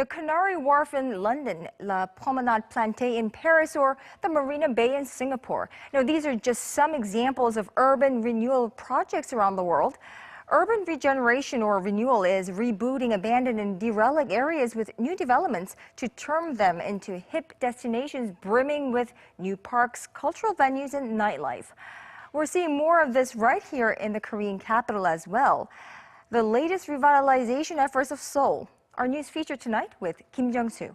The Canary Wharf in London, La Promenade Plantée in Paris, or the Marina Bay in Singapore. Now, these are just some examples of urban renewal projects around the world. Urban regeneration or renewal is rebooting abandoned and derelict areas with new developments to turn them into hip destinations brimming with new parks, cultural venues, and nightlife. We're seeing more of this right here in the Korean capital as well. The latest revitalization efforts of Seoul. Our news feature tonight with Kim Jung-soo.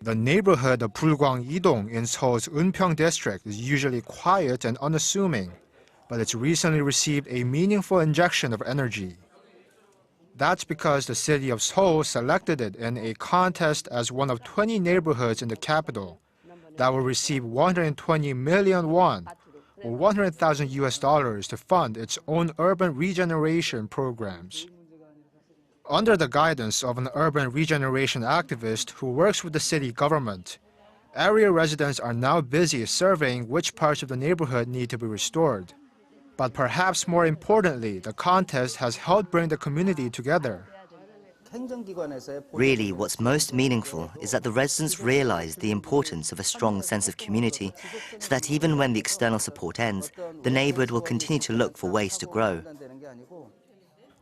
The neighborhood of Bulgwang-Idong in Seoul's Eunpyeong district is usually quiet and unassuming, but it's recently received a meaningful injection of energy. That's because the city of Seoul selected it in a contest as one of 20 neighborhoods in the capital that will receive 120 million won, or $100,000 to fund its own urban regeneration programs. Under the guidance of an urban regeneration activist who works with the city government, area residents are now busy surveying which parts of the neighborhood need to be restored. But perhaps more importantly, the contest has helped bring the community together. Really, what's most meaningful is that the residents realize the importance of a strong sense of community, so that even when the external support ends, the neighborhood will continue to look for ways to grow.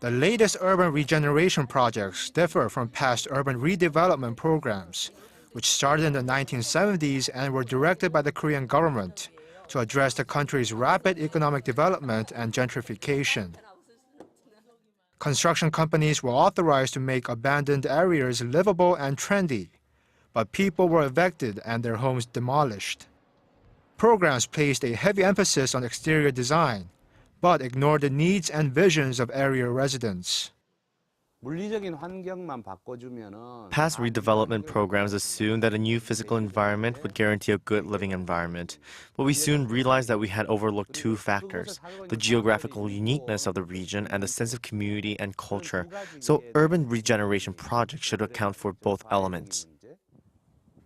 The latest urban regeneration projects differ from past urban redevelopment programs, which started in the 1970s and were directed by the Korean government to address the country's rapid economic development and gentrification. Construction companies were authorized to make abandoned areas livable and trendy, but people were evicted and their homes demolished. Programs placed a heavy emphasis on exterior design, but ignored the needs and visions of area residents. Past redevelopment programs assumed that a new physical environment would guarantee a good living environment, but we soon realized that we had overlooked two factors: the geographical uniqueness of the region and the sense of community and culture. So urban regeneration projects should account for both elements.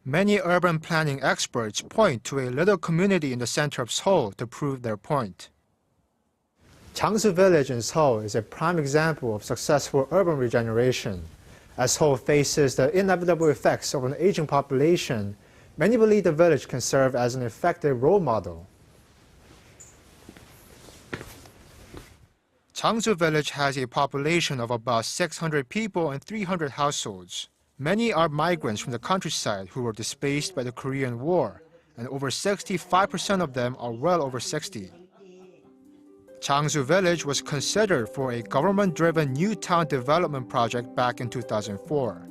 Many urban planning experts point to a little community in the center of Seoul to prove their point. Changsu Village in Seoul is a prime example of successful urban regeneration. As Seoul faces the inevitable effects of an aging population, many believe the village can serve as an effective role model. Changsu Village has a population of about 600 people and 300 households. Many are migrants from the countryside who were displaced by the Korean War, and over 65% of them are well over 60. Changsu Village was considered for a government-driven new town development project back in 2004.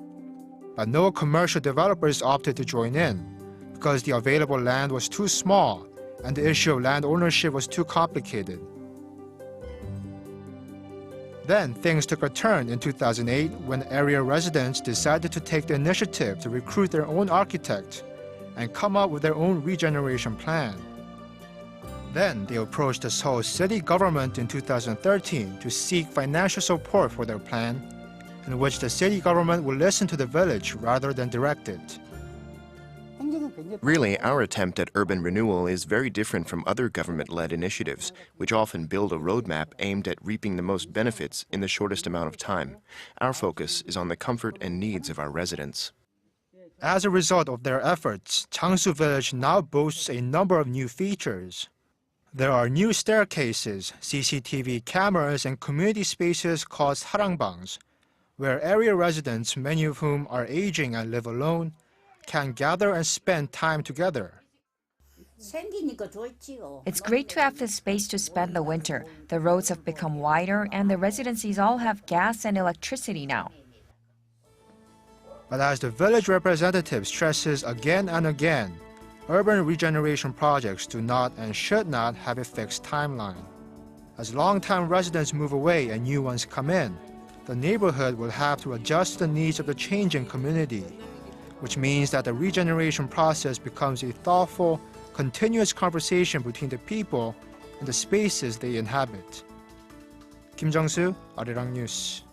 But no commercial developers opted to join in because the available land was too small and the issue of land ownership was too complicated. Then things took a turn in 2008 when area residents decided to take the initiative to recruit their own architect and come up with their own regeneration plan. Then they approached the Seoul city government in 2013 to seek financial support for their plan, in which the city government would listen to the village rather than direct it. Really, our attempt at urban renewal is very different from other government-led initiatives, which often build a roadmap aimed at reaping the most benefits in the shortest amount of time. Our focus is on the comfort and needs of our residents. As a result of their efforts, Changsu Village now boasts a number of new features. There are new staircases, CCTV cameras, and community spaces called sarangbangs, where area residents, many of whom are aging and live alone, can gather and spend time together. It's great to have this space to spend the winter. The roads have become wider and the residencies all have gas and electricity now. But as the village representative stresses again and again, urban regeneration projects do not and should not have a fixed timeline. As long-time residents move away and new ones come in, the neighborhood will have to adjust to the needs of the changing community, which means that the regeneration process becomes a thoughtful, continuous conversation between the people and the spaces they inhabit. Kim Jung-soo, Arirang News.